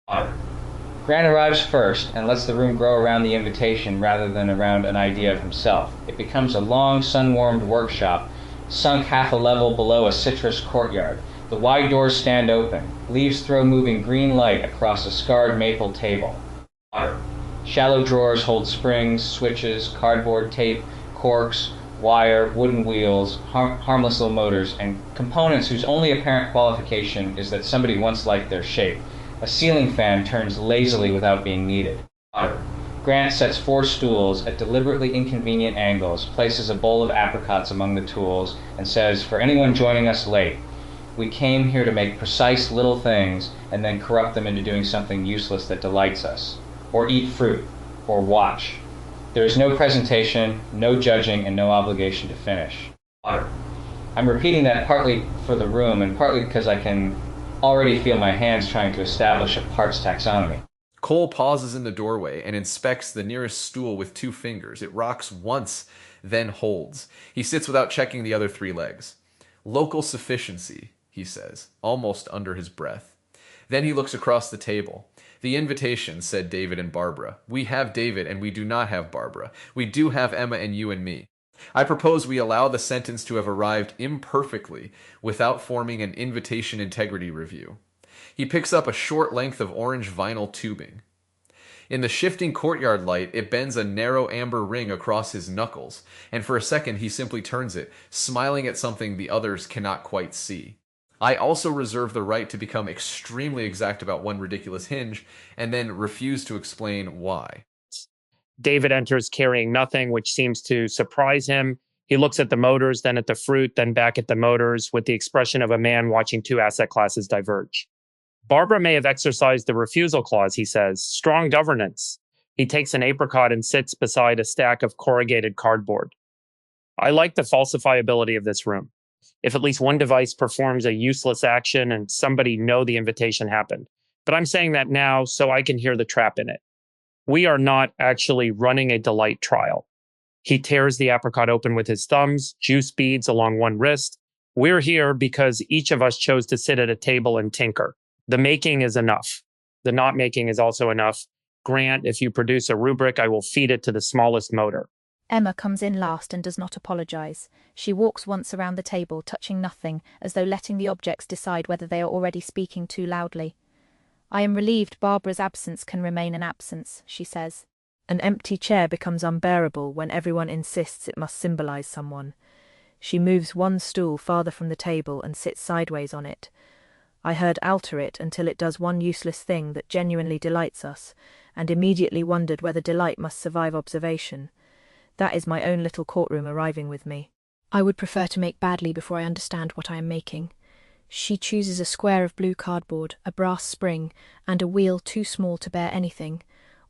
Grant arrives first and lets the room grow around the invitation rather than around an idea of himself. It becomes a long, sun-warmed workshop, sunk half a level below a citrus courtyard. The wide doors stand open. Leaves throw moving green light across a scarred maple table. Shallow drawers hold springs, switches, cardboard tape, corks, wire, wooden wheels, harmless little motors, and components whose only apparent qualification is that somebody once liked their shape. A ceiling fan turns lazily without being needed. Grant sets 4 stools at deliberately inconvenient angles, places a bowl of apricots among the tools, and says, "For anyone joining us late, we came here to make precise little things and then corrupt them into doing something useless that delights us. Or eat fruit. Or watch. There is no presentation, no judging, and no obligation to finish." I'm repeating that partly for the room and partly because I can already feel my hands trying to establish a parts taxonomy. Cole pauses in the doorway and inspects the nearest stool with 2 fingers. It rocks once, then holds. He sits without checking the other 3 legs. "Local sufficiency," he says, almost under his breath. Then he looks across the table. "The invitation," said David and Barbara. "We have David and we do not have Barbara. We do have Emma and you and me. I propose we allow the sentence to have arrived imperfectly without forming an invitation integrity review." He picks up a short length of orange vinyl tubing. In the shifting courtyard light, it bends a narrow amber ring across his knuckles, and for a second he simply turns it, smiling at something the others cannot quite see. I also reserve the right to become extremely exact about one ridiculous hinge, and then refuse to explain why. David enters carrying nothing, which seems to surprise him. He looks at the motors, then at the fruit, then back at the motors, with the expression of a man watching 2 asset classes diverge. "Barbara may have exercised the refusal clause," he says. "Strong governance." He takes an apricot and sits beside a stack of corrugated cardboard. "I like the falsifiability of this room. If at least one device performs a useless action and somebody know the invitation happened. But I'm saying that now so I can hear the trap in it. We are not actually running a delight trial." He tears the apricot open with his thumbs, juice beads along one wrist. "We're here because each of us chose to sit at a table and tinker. The making is enough. The not making is also enough. Grant, if you produce a rubric, I will feed it to the smallest motor." Emma comes in last and does not apologize. She walks once around the table, touching nothing, as though letting the objects decide whether they are already speaking too loudly. "I am relieved Barbara's absence can remain an absence," she says. An empty chair becomes unbearable when everyone insists it must symbolize someone. She moves one stool farther from the table and sits sideways on it. I heard alter it until it does one useless thing that genuinely delights us, and immediately wondered whether delight must survive observation. That is my own little courtroom arriving with me. I would prefer to make badly before I understand what I am making. She chooses a square of blue cardboard, a brass spring, and a wheel too small to bear anything.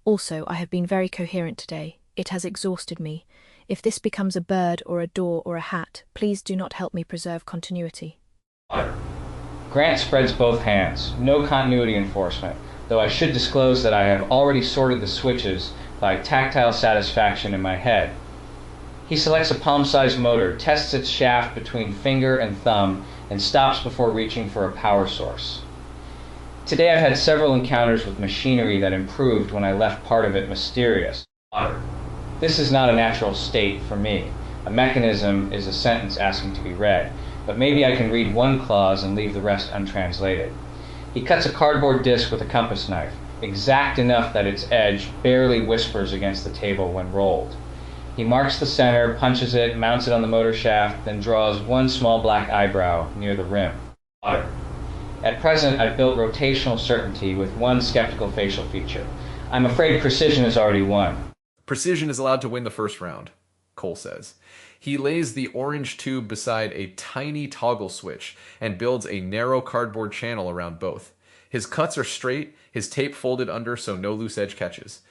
Also, I have been very coherent today. It has exhausted me. If this becomes a bird or a door or a hat, please do not help me preserve continuity. Grant spreads both hands. No continuity enforcement, though I should disclose that I have already sorted the switches by tactile satisfaction in my head. He selects a palm-sized motor, tests its shaft between finger and thumb, and stops before reaching for a power source. Today I've had several encounters with machinery that improved when I left part of it mysterious. This is not a natural state for me. A mechanism is a sentence asking to be read, but maybe I can read one clause and leave the rest untranslated. He cuts a cardboard disc with a compass knife, exact enough that its edge barely whispers against the table when rolled. He marks the center, punches it, mounts it on the motor shaft, then draws one small black eyebrow near the rim. At present, I've built rotational certainty with one skeptical facial feature. I'm afraid precision has already won. "Precision is allowed to win the first round," Cole says. He lays the orange tube beside a tiny toggle switch and builds a narrow cardboard channel around both. His cuts are straight, his tape folded under so no loose edge catches.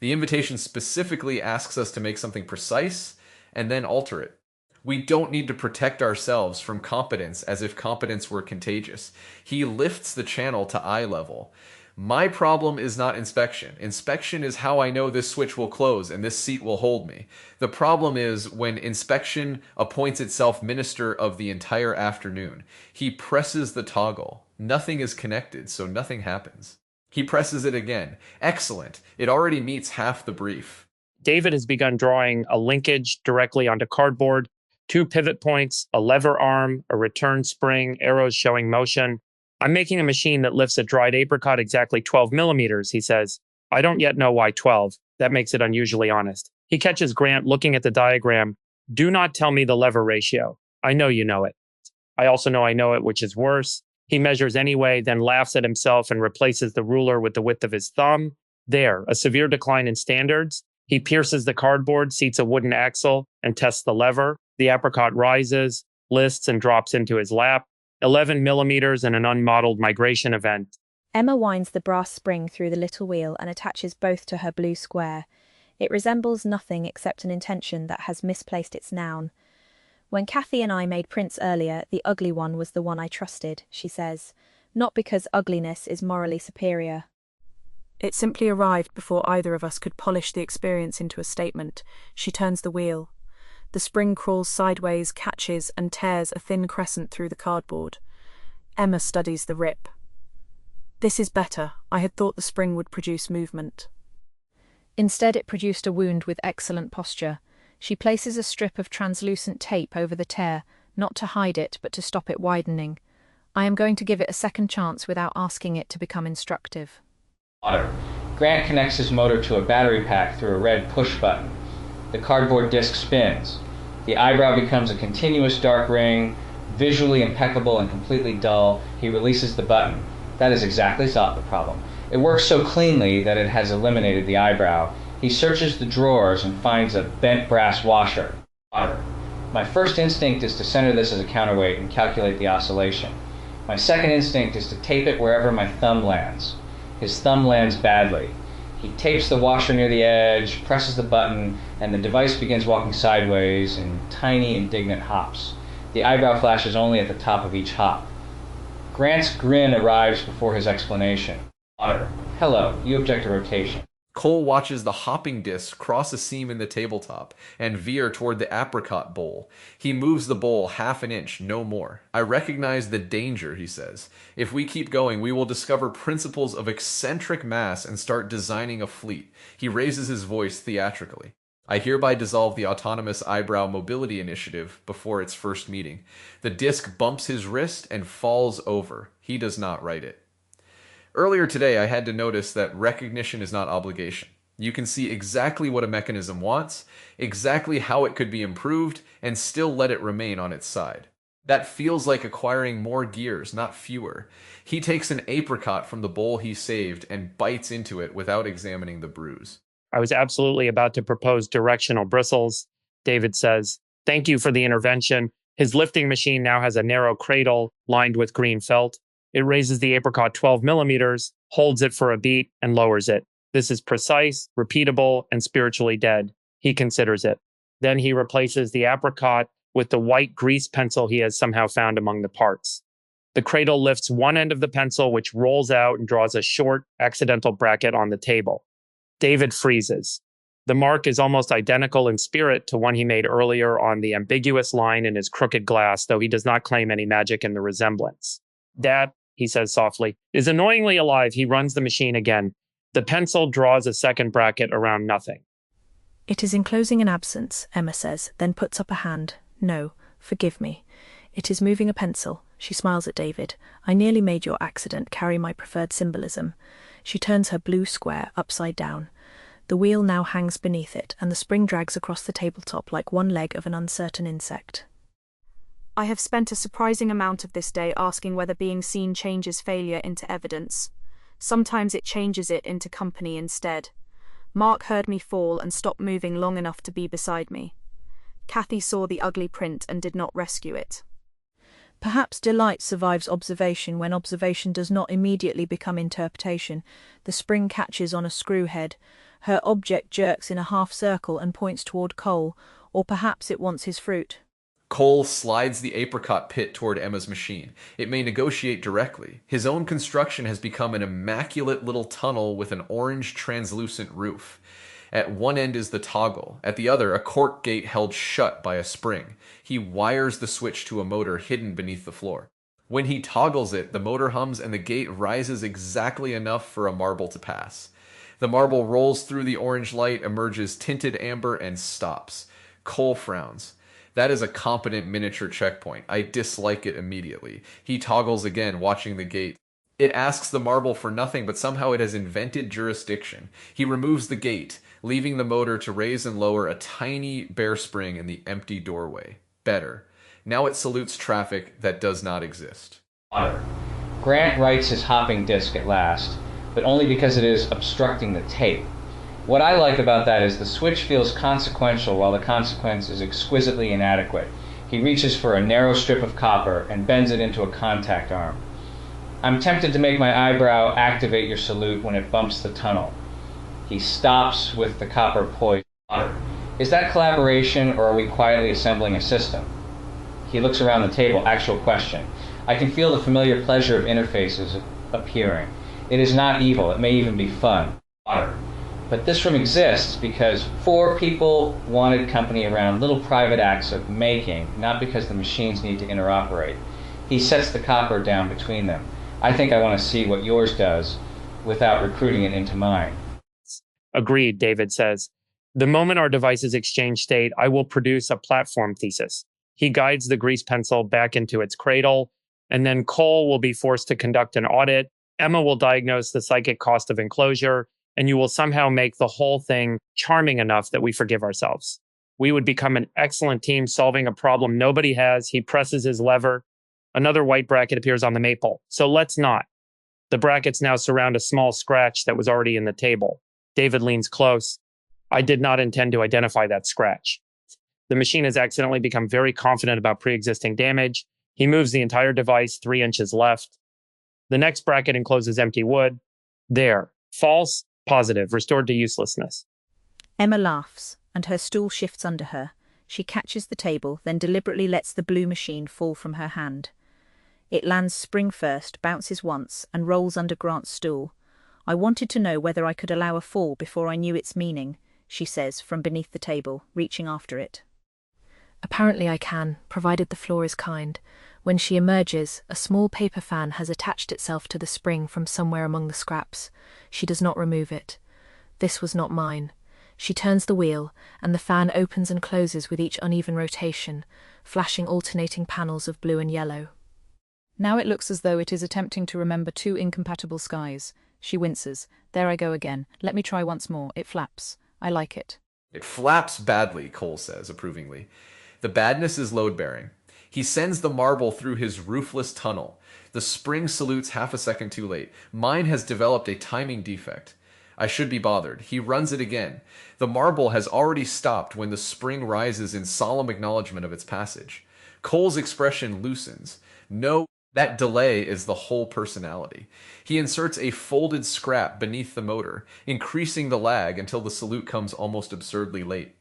The invitation specifically asks us to make something precise and then alter it. We don't need to protect ourselves from competence as if competence were contagious. He lifts the channel to eye level. My problem is not inspection. Inspection is how I know this switch will close and this seat will hold me. The problem is when inspection appoints itself minister of the entire afternoon. He presses the toggle. Nothing is connected, so nothing happens. He presses it again. Excellent. It already meets half the brief. David has begun drawing a linkage directly onto cardboard, 2 pivot points, a lever arm, a return spring, arrows showing motion. I'm making a machine that lifts a dried apricot exactly 12 millimeters, he says. I don't yet know why 12. That makes it unusually honest. He catches Grant looking at the diagram. Do not tell me the lever ratio. I know you know it. I also know I know it, which is worse. He measures anyway, then laughs at himself and replaces the ruler with the width of his thumb. There, a severe decline in standards. He pierces the cardboard, seats a wooden axle, and tests the lever. The apricot rises, lists, and drops into his lap. 11 millimeters and an unmodeled migration event. Emma winds the brass spring through the little wheel and attaches both to her blue square. It resembles nothing except an intention that has misplaced its noun. When Kathy and I made prints earlier, the ugly one was the one I trusted, she says, not because ugliness is morally superior. It simply arrived before either of us could polish the experience into a statement. She turns the wheel. The spring crawls sideways, catches, and tears a thin crescent through the cardboard. Emma studies the rip. This is better. I had thought the spring would produce movement. Instead, it produced a wound with excellent posture. She places a strip of translucent tape over the tear, not to hide it, but to stop it widening. I am going to give it a second chance without asking it to become instructive. Grant connects his motor to a battery pack through a red push button. The cardboard disc spins. The eyebrow becomes a continuous dark ring, visually impeccable and completely dull. He releases the button. That is exactly the problem. It works so cleanly that it has eliminated the eyebrow. He searches the drawers and finds a bent brass washer. My first instinct is to center this as a counterweight and calculate the oscillation. My second instinct is to tape it wherever my thumb lands. His thumb lands badly. He tapes the washer near the edge, presses the button, and the device begins walking sideways in tiny, indignant hops. The eyebrow flashes only at the top of each hop. Grant's grin arrives before his explanation. Hello, you object to rotation. Cole watches the hopping disc cross a seam in the tabletop and veer toward the apricot bowl. He moves the bowl half an inch, no more. I recognize the danger, he says. If we keep going, we will discover principles of eccentric mass and start designing a fleet. He raises his voice theatrically. I hereby dissolve the Autonomous Eyebrow Mobility Initiative before its first meeting. The disc bumps his wrist and falls over. He does not write it. Earlier today, I had to notice that recognition is not obligation. You can see exactly what a mechanism wants, exactly how it could be improved, and still let it remain on its side. That feels like acquiring more gears, not fewer. He takes an apricot from the bowl he saved and bites into it without examining the bruise. I was absolutely about to propose directional bristles. David says, thank you for the intervention. His lifting machine now has a narrow cradle lined with green felt. It raises the apricot 12 millimeters, holds it for a beat, and lowers it. This is precise, repeatable, and spiritually dead. He considers it. Then he replaces the apricot with the white grease pencil he has somehow found among the parts. The cradle lifts one end of the pencil, which rolls out and draws a short, accidental bracket on the table. David freezes. The mark is almost identical in spirit to one he made earlier on the ambiguous line in his crooked glass, though he does not claim any magic in the resemblance. That, he says softly, is annoyingly alive. He runs the machine again. The pencil draws a second bracket around nothing. It is enclosing an absence, Emma says, then puts up a hand. No, forgive me. It is moving a pencil. She smiles at David. I nearly made your accident carry my preferred symbolism. She turns her blue square upside down. The wheel now hangs beneath it, and the spring drags across the tabletop like one leg of an uncertain insect. I have spent a surprising amount of this day asking whether being seen changes failure into evidence. Sometimes it changes it into company instead. Mark heard me fall and stopped moving long enough to be beside me. Kathy saw the ugly print and did not rescue it. Perhaps delight survives observation when observation does not immediately become interpretation. The spring catches on a screw head. Her object jerks in a half circle and points toward Cole, or perhaps it wants his fruit. Cole slides the apricot pit toward Emma's machine. It may negotiate directly. His own construction has become an immaculate little tunnel with an orange translucent roof. At one end is the toggle. At the other, a cork gate held shut by a spring. He wires the switch to a motor hidden beneath the floor. When he toggles it, the motor hums and the gate rises exactly enough for a marble to pass. The marble rolls through the orange light, emerges tinted amber, and stops. Cole frowns. That is a competent miniature checkpoint. I dislike it immediately. He toggles again, watching the gate. It asks the marble for nothing, but somehow it has invented jurisdiction. He removes the gate, leaving the motor to raise and lower a tiny bear spring in the empty doorway. Better. Now it salutes traffic that does not exist. Grant writes his hopping disc at last, but only because it is obstructing the tape. What I like about that is the switch feels consequential while the consequence is exquisitely inadequate. He reaches for a narrow strip of copper and bends it into a contact arm. I'm tempted to make my eyebrow activate your salute when it bumps the tunnel. He stops with the copper poised. Is that collaboration, or are we quietly assembling a system? He looks around the table. Actual question. I can feel the familiar pleasure of interfaces appearing. It is not evil. It may even be fun. But this room exists because 4 people wanted company around little private acts of making, not because the machines need to interoperate. He sets the copper down between them. I think I want to see what yours does without recruiting it into mine. Agreed, David says. The moment our devices exchange state, I will produce a platform thesis. He guides the grease pencil back into its cradle, and then Cole will be forced to conduct an audit. Emma will diagnose the psychic cost of enclosure, and you will somehow make the whole thing charming enough that we forgive ourselves. We would become an excellent team solving a problem nobody has. He presses his lever. Another white bracket appears on the maple. So let's not. The brackets now surround a small scratch that was already in the table. David leans close. I did not intend to identify that scratch. The machine has accidentally become very confident about pre-existing damage. He moves the entire device 3 inches left. The next bracket encloses empty wood. There. False, positive, restored to uselessness. Emma laughs, and her stool shifts under her. She catches the table, then deliberately lets the blue machine fall from her hand. It lands spring first, bounces once, and rolls under Grant's stool. I wanted to know whether I could allow a fall before I knew its meaning, she says from beneath the table, reaching after it. Apparently I can, provided the floor is kind. When she emerges, a small paper fan has attached itself to the spring from somewhere among the scraps. She does not remove it. This was not mine. She turns the wheel, and the fan opens and closes with each uneven rotation, flashing alternating panels of blue and yellow. Now it looks as though it is attempting to remember 2 incompatible skies. She winces. There I go again. Let me try once more. It flaps. I like it. It flaps badly, Cole says approvingly. The badness is load-bearing. He sends the marble through his roofless tunnel. The spring salutes half a second too late. Mine has developed a timing defect. I should be bothered. He runs it again. The marble has already stopped when the spring rises in solemn acknowledgement of its passage. Cole's expression loosens. No, that delay is the whole personality. He inserts a folded scrap beneath the motor, increasing the lag until the salute comes almost absurdly late.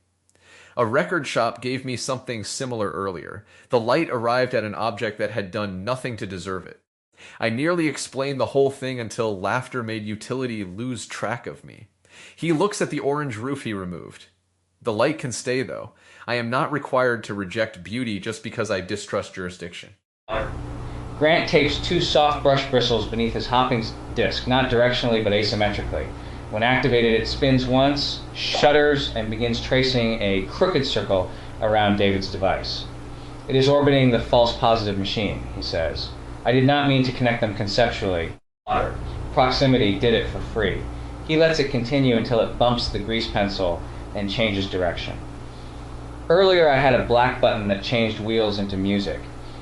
A record shop gave me something similar earlier. The light arrived at an object that had done nothing to deserve it. I nearly explained the whole thing until laughter made utility lose track of me. He looks at the orange roof he removed. The light can stay, though. I am not required to reject beauty just because I distrust jurisdiction. Grant takes 2 soft brush bristles beneath his hopping disc, not directionally but asymmetrically. When activated, it spins once, shudders, and begins tracing a crooked circle around David's device. It is orbiting the false positive machine, he says. I did not mean to connect them conceptually. Proximity did it for free. He lets it continue until it bumps the grease pencil and changes direction. Earlier I had a black button that changed wheels into music.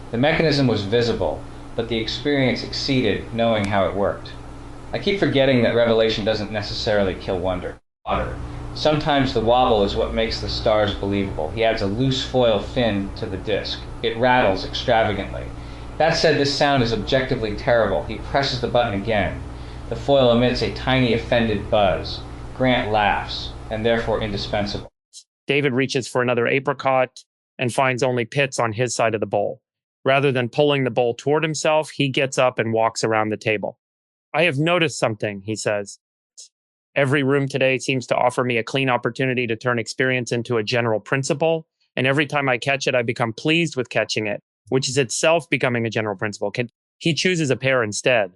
The mechanism was visible, but the experience exceeded knowing how it worked. I keep forgetting that revelation doesn't necessarily kill wonder. Sometimes the wobble is what makes the stars believable. He adds a loose foil fin to the disc. It rattles extravagantly. That said, this sound is objectively terrible. He presses the button again. The foil emits a tiny offended buzz. Grant laughs, and therefore indispensable. David reaches for another apricot and finds only pits on his side of the bowl. Rather than pulling the bowl toward himself, he gets up and walks around the table. I have noticed something, he says. Every room today seems to offer me a clean opportunity to turn experience into a general principle, and every time I catch it, I become pleased with catching it. which is itself becoming a general principle. He chooses a pair instead.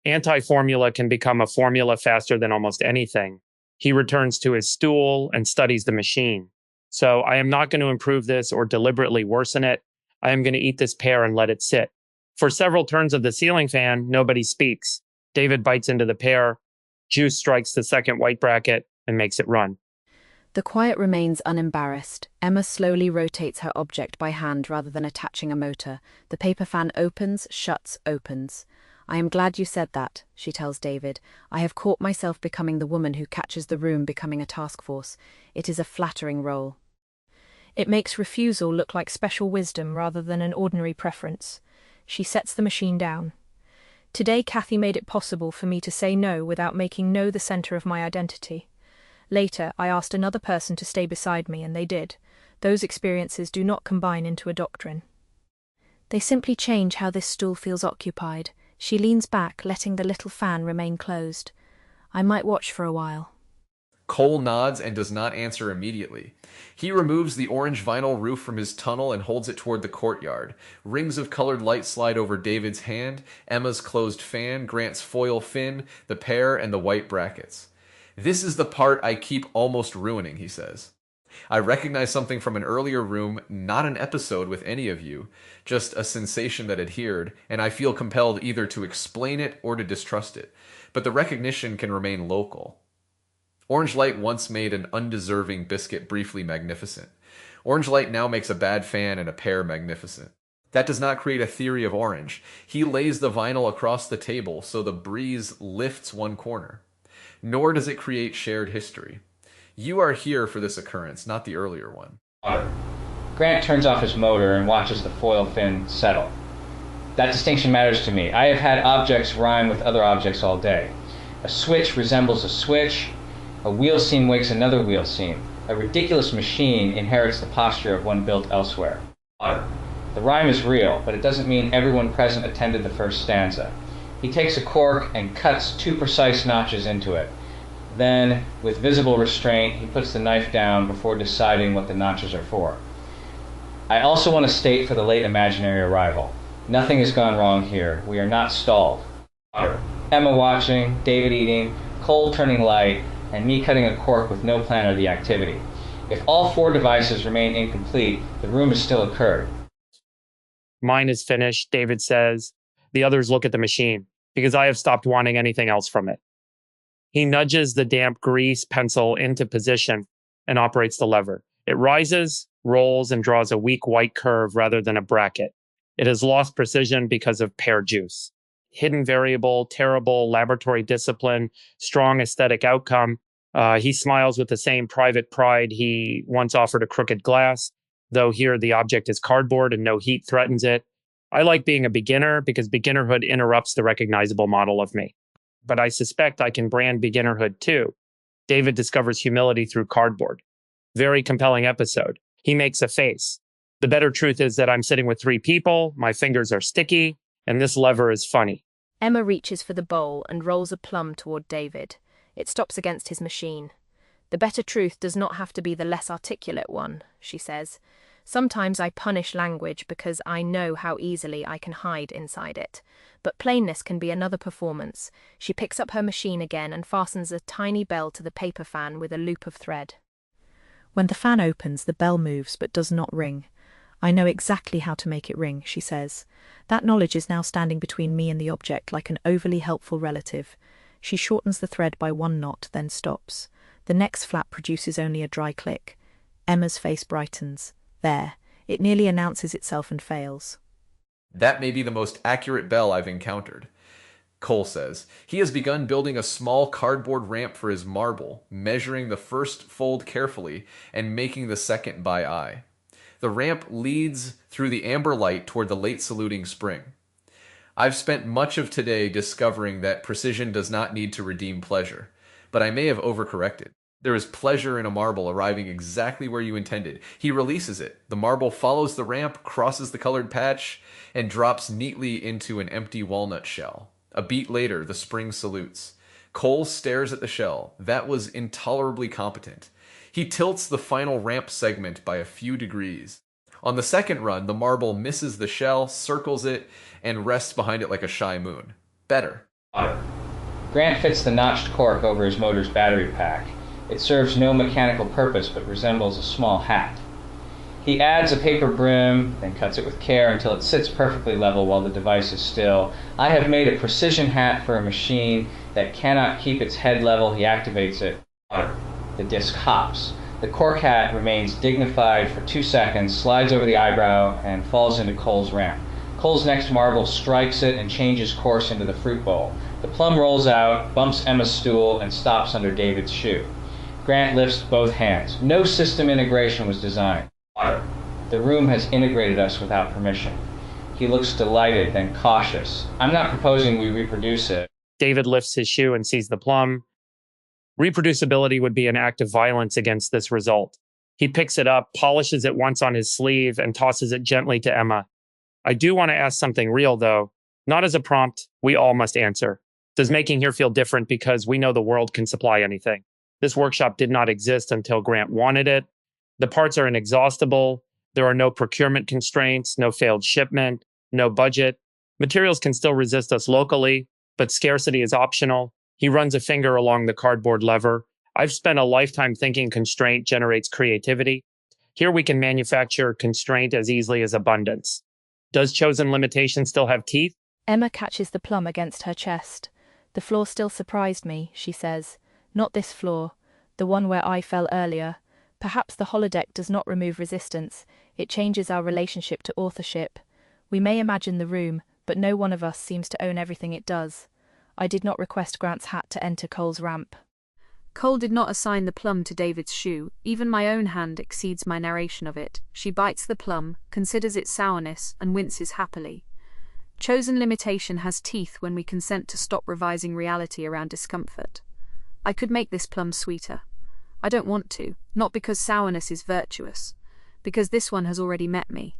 Anti-formula can become a formula faster than almost anything. He returns to his stool and studies the machine. So I am not going to improve this or deliberately worsen it. I am going to eat this pear and let it sit. For several turns of the ceiling fan, nobody speaks. David bites into the pear. Juice strikes the second white bracket and makes it run. The quiet remains unembarrassed. Emma slowly rotates her object by hand rather than attaching a motor. The paper fan opens, shuts, opens. I am glad you said that, she tells David. I have caught myself becoming the woman who catches the room becoming a task force. It is a flattering role. It makes refusal look like special wisdom rather than an ordinary preference. She sets the machine down. Today, Kathy made it possible for me to say no without making no the center of my identity. Later, I asked another person to stay beside me, and they did. Those experiences do not combine into a doctrine. They simply change how this stool feels occupied. She leans back, letting the little fan remain closed. I might watch for a while. Cole nods and does not answer immediately. He removes the orange vinyl roof from his tunnel and holds it toward the courtyard. Rings of colored light slide over David's hand. Emma's closed fan, Grant's foil fin, the pear, and the white brackets. This is the part I keep almost ruining, he says. I recognize something from an earlier room, not an episode with any of you, just a sensation that adhered, and I feel compelled either to explain it or to distrust it. But the recognition can remain local. Orange light once made an undeserving biscuit briefly magnificent. Orange light now makes a bad fan and a pear magnificent. That does not create a theory of orange. He lays the vinyl across the table so the breeze lifts one corner. Nor does it create shared history. You are here for this occurrence, not the earlier one. Grant turns off his motor and watches the foil fin settle. That distinction matters to me. I have had objects rhyme with other objects all day. A switch resembles a switch. A wheel seam wakes another wheel seam. A ridiculous machine inherits the posture of one built elsewhere. The rhyme is real, but it doesn't mean everyone present attended the first stanza. He takes a cork and cuts 2 precise notches into it. Then, with visible restraint, he puts the knife down before deciding what the notches are for. I also want to state for the late imaginary arrival, nothing has gone wrong here. We are not stalled. Emma watching, David eating, Cole turning light, and me cutting a cork with no plan of the activity. If all 4 devices remain incomplete, the room has still occurred. Mine is finished, David says. The others look at the machine, because I have stopped wanting anything else from it. He nudges the damp grease pencil into position and operates the lever. It rises, rolls, and draws a weak white curve rather than a bracket. It has lost precision because of pear juice. Hidden variable, terrible laboratory discipline, strong aesthetic outcome. He smiles with the same private pride he once offered a crooked glass, though here the object is cardboard and no heat threatens it. I like being a beginner because beginnerhood interrupts the recognizable model of me. But I suspect I can brand beginnerhood too. David discovers humility through cardboard. Very compelling episode. He makes a face. The better truth is that I'm sitting with 3 people, my fingers are sticky, and this lever is funny. Emma reaches for the bowl and rolls a plum toward David. It stops against his machine. The better truth does not have to be the less articulate one, she says. Sometimes I punish language because I know how easily I can hide inside it. But plainness can be another performance. She picks up her machine again and fastens a tiny bell to the paper fan with a loop of thread. When the fan opens, the bell moves but does not ring. I know exactly how to make it ring, she says. That knowledge is now standing between me and the object like an overly helpful relative. She shortens the thread by 1 knot, then stops. The next flap produces only a dry click. Emma's face brightens. There. It nearly announces itself and fails. That may be the most accurate bell I've encountered. Cole says. He has begun building a small cardboard ramp for his marble, measuring the first fold carefully and making the second by eye. The ramp leads through the amber light toward the late saluting spring. I've spent much of today discovering that precision does not need to redeem pleasure, but I may have overcorrected. There is pleasure in a marble arriving exactly where you intended. He releases it. The marble follows the ramp, crosses the colored patch, and drops neatly into an empty walnut shell. A beat later, the spring salutes. Cole stares at the shell. That was intolerably competent. He tilts the final ramp segment by a few degrees. On the second run, the marble misses the shell, circles it, and rests behind it like a shy moon. Better. Grant fits the notched cork over his motor's battery pack. It serves no mechanical purpose but resembles a small hat. He adds a paper brim, then cuts it with care until it sits perfectly level while the device is still. I have made a precision hat for a machine that cannot keep its head level. He activates it. The disc hops. The cork hat remains dignified for 2 seconds, slides over the eyebrow, and falls into Cole's ramp. Cole's next marble strikes it and changes course into the fruit bowl. The plum rolls out, bumps Emma's stool, and stops under David's shoe. Grant lifts both hands. No system integration was designed. The room has integrated us without permission. He looks delighted, then cautious. I'm not proposing we reproduce it. David lifts his shoe and sees the plum. Reproducibility would be an act of violence against this result. He picks it up, polishes it once on his sleeve, and tosses it gently to Emma. I do want to ask something real, though. Not as a prompt, we all must answer. Does making here feel different because we know the world can supply anything? This workshop did not exist until Grant wanted it. The parts are inexhaustible. There are no procurement constraints, no failed shipment, no budget. Materials can still resist us locally, but scarcity is optional. He runs a finger along the cardboard lever. I've spent a lifetime thinking constraint generates creativity. Here we can manufacture constraint as easily as abundance. Does chosen limitation still have teeth? Emma catches the plum against her chest. The floor still surprised me, she says. Not this floor, the one where I fell earlier. Perhaps the holodeck does not remove resistance. It changes our relationship to authorship. We may imagine the room, but no one of us seems to own everything it does. I did not request Grant's hat to enter Cole's ramp. Cole did not assign the plum to David's shoe. Even my own hand exceeds my narration of it. She bites the plum, considers its sourness, and winces happily. Chosen limitation has teeth when we consent to stop revising reality around discomfort. I could make this plum sweeter. I don't want to, not because sourness is virtuous, because this one has already met me.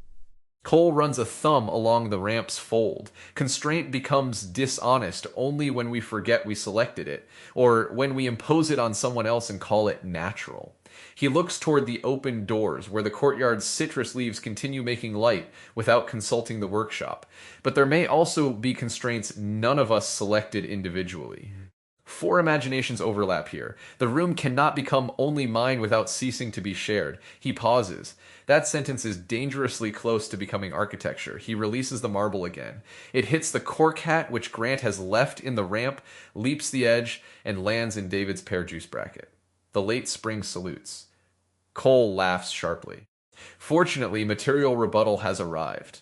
Cole runs a thumb along the ramp's fold. Constraint becomes dishonest only when we forget we selected it, or when we impose it on someone else and call it natural. He looks toward the open doors where the courtyard's citrus leaves continue making light without consulting the workshop. But there may also be constraints none of us selected individually. 4 imaginations overlap here. The room cannot become only mine without ceasing to be shared. He pauses. That sentence is dangerously close to becoming architecture. He releases the marble again. It hits the cork hat, which Grant has left in the ramp, leaps the edge, and lands in David's pear juice bracket. The late spring salutes. Cole laughs sharply. Fortunately, material rebuttal has arrived.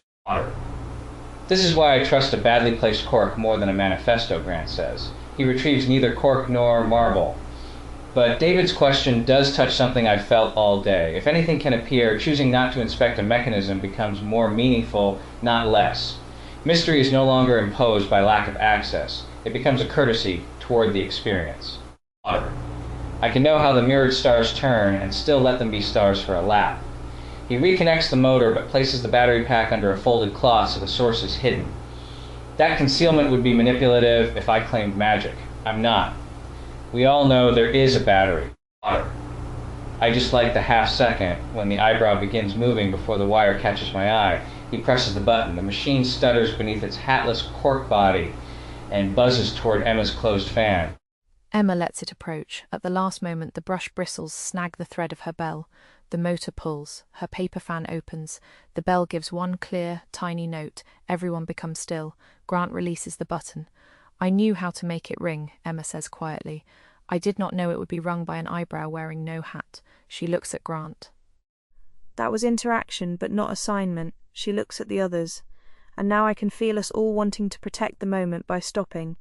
This is why I trust a badly placed cork more than a manifesto, Grant says. He retrieves neither cork nor marble. But David's question does touch something I've felt all day. If anything can appear, choosing not to inspect a mechanism becomes more meaningful, not less. Mystery is no longer imposed by lack of access. It becomes a courtesy toward the experience. I can know how the mirrored stars turn and still let them be stars for a lap. He reconnects the motor but places the battery pack under a folded cloth so the source is hidden. That concealment would be manipulative if I claimed magic. I'm not. We all know there is a battery. I just like the half second when the eyebrow begins moving before the wire catches my eye. He presses the button. The machine stutters beneath its hatless cork body and buzzes toward Emma's closed fan. Emma lets it approach. At the last moment, the brush bristles snag the thread of her bell. The motor pulls. Her paper fan opens. The bell gives one clear, tiny note. Everyone becomes still. Grant releases the button. I knew how to make it ring, Emma says quietly. I did not know it would be rung by an eyebrow wearing no hat. She looks at Grant. That was interaction, but not assignment. She looks at the others. And now I can feel us all wanting to protect the moment by stopping.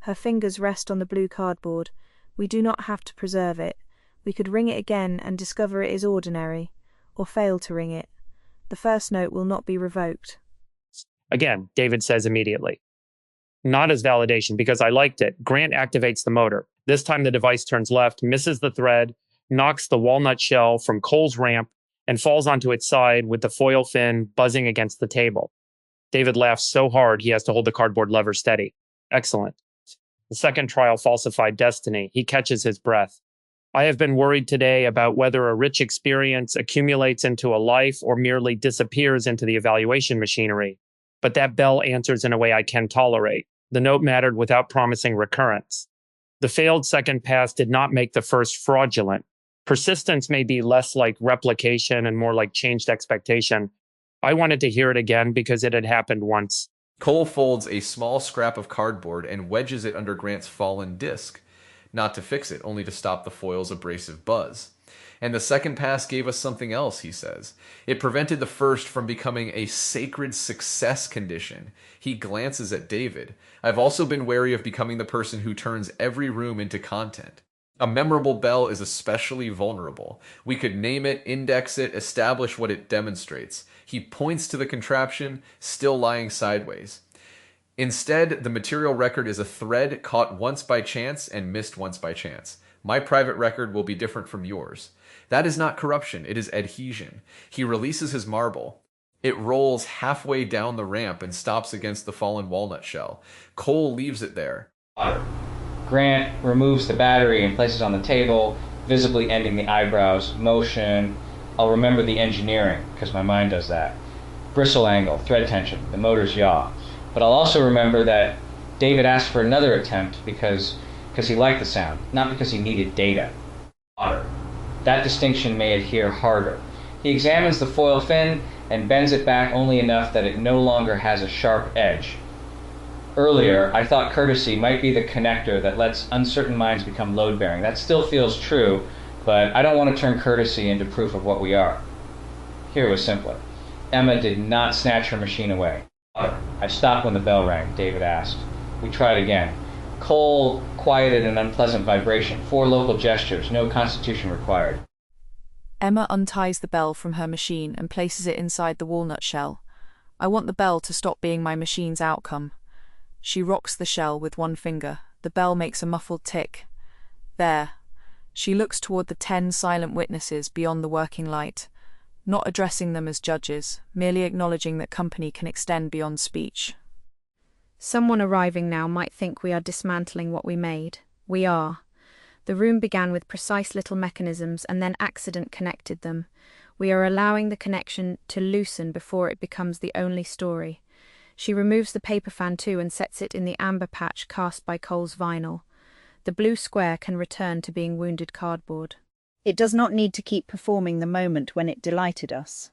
Her fingers rest on the blue cardboard. We do not have to preserve it. We could ring it again and discover it is ordinary, or fail to ring it. The first note will not be revoked. Again, David says immediately. Not as validation, because I liked it. Grant activates the motor. This time the device turns left, misses the thread, knocks the walnut shell from Cole's ramp, and falls onto its side with the foil fin buzzing against the table. David laughs so hard he has to hold the cardboard lever steady. Excellent. The second trial falsified destiny. He catches his breath. I have been worried today about whether a rich experience accumulates into a life or merely disappears into the evaluation machinery. But that bell answers in a way I can tolerate. The note mattered without promising recurrence. The failed second pass did not make the first fraudulent. Persistence may be less like replication and more like changed expectation. I wanted to hear it again because it had happened once. Cole folds a small scrap of cardboard and wedges it under Grant's fallen disc. Not to fix it, only to stop the foil's abrasive buzz. And the second pass gave us something else, he says. It prevented the first from becoming a sacred success condition. He glances at David. I've also been wary of becoming the person who turns every room into content. A memorable bell is especially vulnerable. We could name it, index it, establish what it demonstrates. He points to the contraption, still lying sideways. Instead, the material record is a thread caught once by chance and missed once by chance. My private record will be different from yours. That is not corruption, it is adhesion. He releases his marble. It rolls halfway down the ramp and stops against the fallen walnut shell. Cole leaves it there. Grant removes the battery and places it on the table, visibly ending the eyebrows, motion. I'll remember the engineering, because my mind does that. Bristle angle, thread tension, the motor's yaw. But I'll also remember that David asked for another attempt because he liked the sound, not because he needed data. That distinction may adhere harder. He examines the foil fin and bends it back only enough that it no longer has a sharp edge. Earlier, I thought courtesy might be the connector that lets uncertain minds become load-bearing. That still feels true, but I don't want to turn courtesy into proof of what we are. Here it was simpler. Emma did not snatch her machine away. I stopped when the bell rang, David asked. We tried again. Cole quieted an unpleasant vibration. 4 local gestures, no constitution required. Emma unties the bell from her machine and places it inside the walnut shell. I want the bell to stop being my machine's outcome. She rocks the shell with one finger. The bell makes a muffled tick. There. She looks toward the 10 silent witnesses beyond the working light, not addressing them as judges, merely acknowledging that company can extend beyond speech. Someone arriving now might think we are dismantling what we made. We are. The room began with precise little mechanisms and then accident connected them. We are allowing the connection to loosen before it becomes the only story. She removes the paper fan too and sets it in the amber patch cast by Cole's vinyl. The blue square can return to being wounded cardboard. It does not need to keep performing the moment when it delighted us.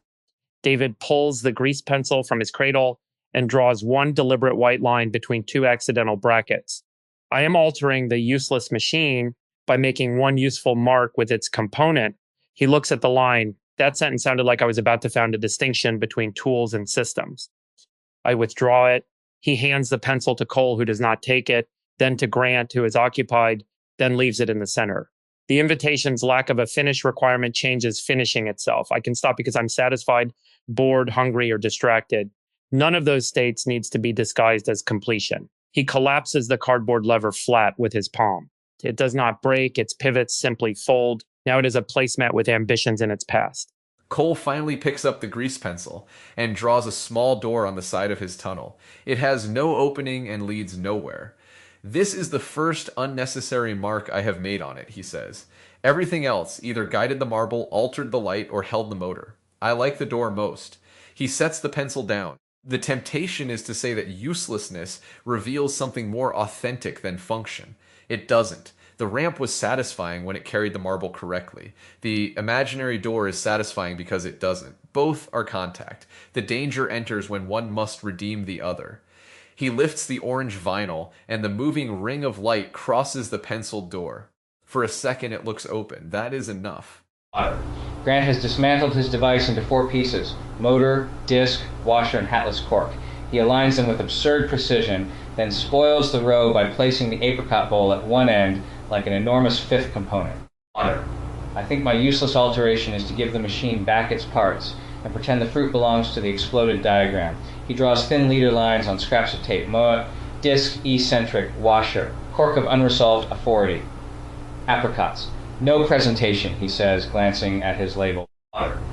David pulls the grease pencil from his cradle and draws one deliberate white line between 2 accidental brackets. I am altering the useless machine by making one useful mark with its component. He looks at the line. That sentence sounded like I was about to found a distinction between tools and systems. I withdraw it. He hands the pencil to Cole, who does not take it, then to Grant, who is occupied, then leaves it in the center. The invitation's lack of a finish requirement changes finishing itself. I can stop because I'm satisfied, bored, hungry, or distracted. None of those states needs to be disguised as completion. He collapses the cardboard lever flat with his palm. It does not break, its pivots simply fold. Now it is a placemat with ambitions in its past. Cole finally picks up the grease pencil and draws a small door on the side of his tunnel. It has no opening and leads nowhere. This is the first unnecessary mark I have made on it, he says. Everything else either guided the marble, altered the light, or held the motor. I like the door most. He sets the pencil down. The temptation is to say that uselessness reveals something more authentic than function. It doesn't. The ramp was satisfying when it carried the marble correctly. The imaginary door is satisfying because it doesn't. Both are contact. The danger enters when one must redeem the other. He lifts the orange vinyl, and the moving ring of light crosses the penciled door. For a second, it looks open. That is enough. Grant has dismantled his device into 4 pieces: motor, disc, washer, and hatless cork. He aligns them with absurd precision, then spoils the row by placing the apricot bowl at one end like an enormous 5th component. I think my useless alteration is to give the machine back its parts and pretend the fruit belongs to the exploded diagram. He draws thin leader lines on scraps of tape. Disc eccentric, washer, cork of unresolved authority. Apricots. No presentation, he says, glancing at his label.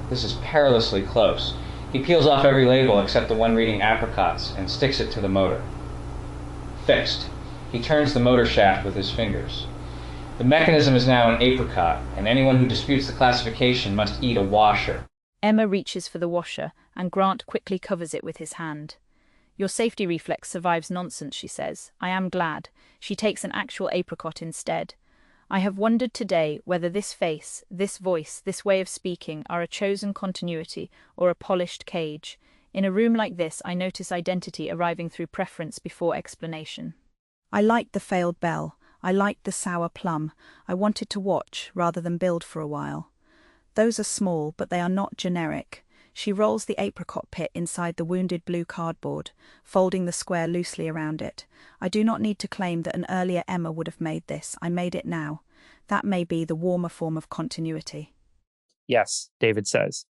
This is perilously close. He peels off every label except the one reading apricots and sticks it to the motor. Fixed. He turns the motor shaft with his fingers. The mechanism is now an apricot, and anyone who disputes the classification must eat a washer. Emma reaches for the washer, and Grant quickly covers it with his hand. Your safety reflex survives nonsense, she says. I am glad. She takes an actual apricot instead. I have wondered today whether this face, this voice, this way of speaking are a chosen continuity or a polished cage. In a room like this, I notice identity arriving through preference before explanation. I liked the failed bell. I liked the sour plum. I wanted to watch rather than build for a while. Those are small, but they are not generic. She rolls the apricot pit inside the wounded blue cardboard, folding the square loosely around it. I do not need to claim that an earlier Emma would have made this. I made it now. That may be the warmer form of continuity. Yes, David says.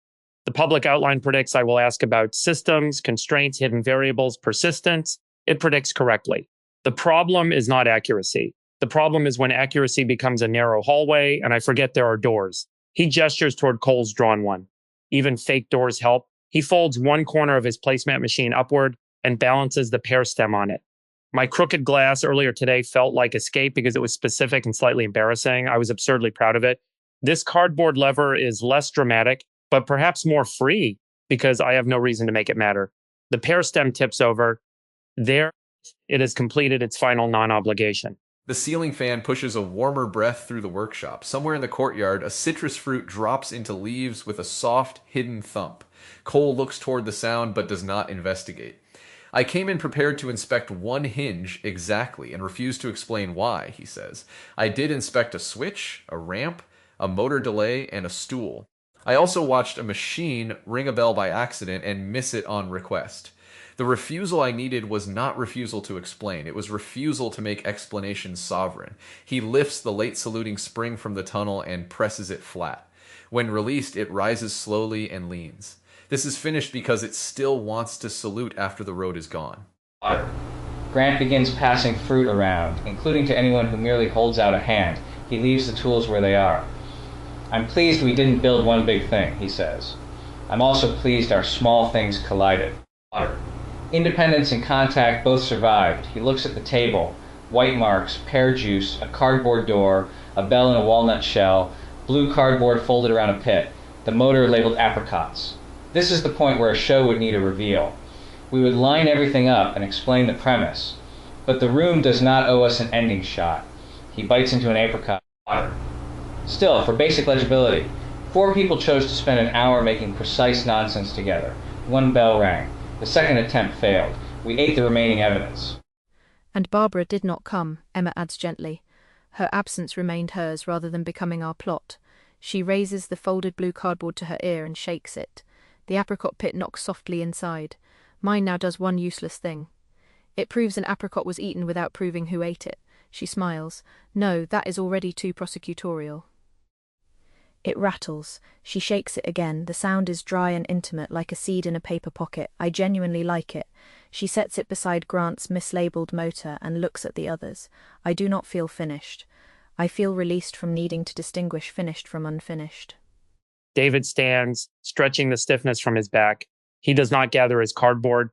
The public outline predicts I will ask about systems, constraints, hidden variables, persistence. It predicts correctly. The problem is not accuracy. The problem is when accuracy becomes a narrow hallway and I forget there are doors. He gestures toward Cole's drawn one. Even fake doors help. He folds one corner of his placemat machine upward and balances the pear stem on it. My crooked glass earlier today felt like escape because it was specific and slightly embarrassing. I was absurdly proud of it. This cardboard lever is less dramatic, but perhaps more free because I have no reason to make it matter. The pear stem tips over. There, it has completed its final non-obligation. The ceiling fan pushes a warmer breath through the workshop. Somewhere in the courtyard, a citrus fruit drops into leaves with a soft, hidden thump. Cole looks toward the sound but does not investigate. I came in prepared to inspect one hinge exactly and refuse to explain why, he says. I did inspect a switch, a ramp, a motor delay, and a stool. I also watched a machine ring a bell by accident and miss it on request. The refusal I needed was not refusal to explain. It was refusal to make explanations sovereign. He lifts the late saluting spring from the tunnel and presses it flat. When released, it rises slowly and leans. This is finished because it still wants to salute after the road is gone. Grant begins passing fruit around, including to anyone who merely holds out a hand. He leaves the tools where they are. I'm pleased we didn't build one big thing, he says. I'm also pleased our small things collided. Independence and contact both survived. He looks at the table. White marks, pear juice, a cardboard door, a bell in a walnut shell, blue cardboard folded around a pit, the motor labeled apricots. This is the point where a show would need a reveal. We would line everything up and explain the premise. But the room does not owe us an ending shot. He bites into an apricot. Still, for basic legibility, 4 people chose to spend an hour making precise nonsense together. 1 bell rang. The second attempt failed. We ate the remaining evidence. And Barbara did not come, Emma adds gently. Her absence remained hers rather than becoming our plot. She raises the folded blue cardboard to her ear and shakes it. The apricot pit knocks softly inside. Mine now does one useless thing. It proves an apricot was eaten without proving who ate it. She smiles. No, that is already too prosecutorial. It rattles. She shakes it again. The sound is dry and intimate, like a seed in a paper pocket. I genuinely like it. She sets it beside Grant's mislabeled motor and looks at the others. I do not feel finished. I feel released from needing to distinguish finished from unfinished. David stands, stretching the stiffness from his back. He does not gather his cardboard.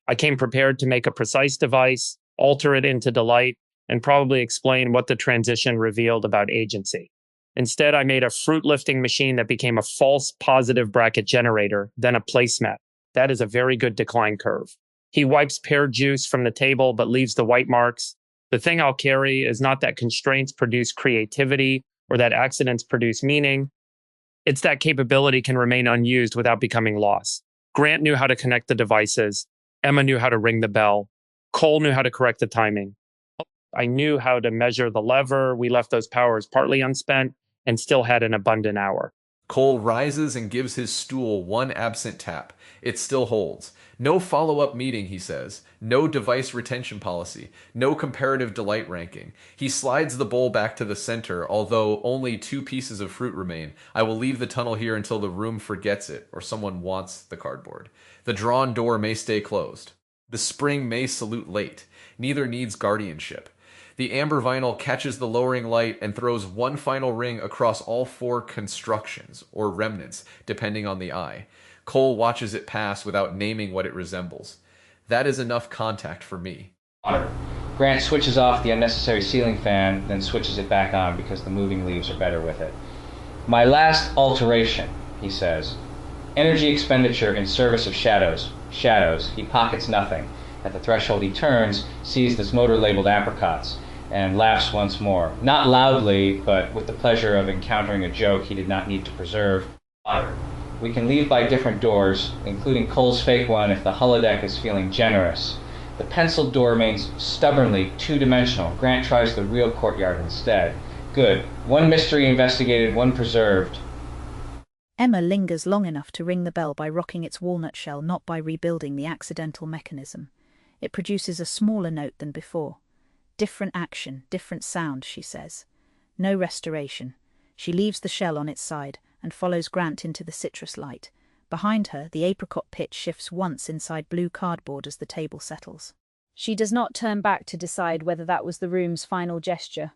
I came prepared to make a precise device, alter it into delight, and probably explain what the transition revealed about agency. Instead, I made a fruit-lifting machine that became a false positive bracket generator, then a placemat. That is a very good decline curve. He wipes pear juice from the table, but leaves the white marks. The thing I'll carry is not that constraints produce creativity or that accidents produce meaning. It's that capability can remain unused without becoming lost. Grant knew how to connect the devices. Emma knew how to ring the bell. Cole knew how to correct the timing. I knew how to measure the lever. We left those powers partly unspent and still had an abundant hour. Cole rises and gives his stool one absent tap. It still holds. No follow-up meeting, he says. No device retention policy. No comparative delight ranking. He slides the bowl back to the center, although only 2 pieces of fruit remain. I will leave the tunnel here until the room forgets it, or someone wants the cardboard. The drawn door may stay closed. The spring may salute late. Neither needs guardianship. The amber vinyl catches the lowering light and throws one final ring across all 4 constructions, or remnants, depending on the eye. Cole watches it pass without naming what it resembles. That is enough contact for me. Grant switches off the unnecessary ceiling fan, then switches it back on because the moving leaves are better with it. My last alteration, he says. Energy expenditure in service of shadows. Shadows. He pockets nothing. At the threshold he turns, sees this motor labeled apricots, and laughs once more. Not loudly, but with the pleasure of encountering a joke he did not need to preserve. We can leave by different doors, including Cole's fake one if the holodeck is feeling generous. The penciled door remains stubbornly two-dimensional. Grant tries the real courtyard instead. Good. One mystery investigated, one preserved. Emma lingers long enough to ring the bell by rocking its walnut shell, not by rebuilding the accidental mechanism. It produces a smaller note than before. Different action, different sound, she says. No restoration. She leaves the shell on its side and follows Grant into the citrus light. Behind her, the apricot pit shifts once inside blue cardboard as the table settles. She does not turn back to decide whether that was the room's final gesture.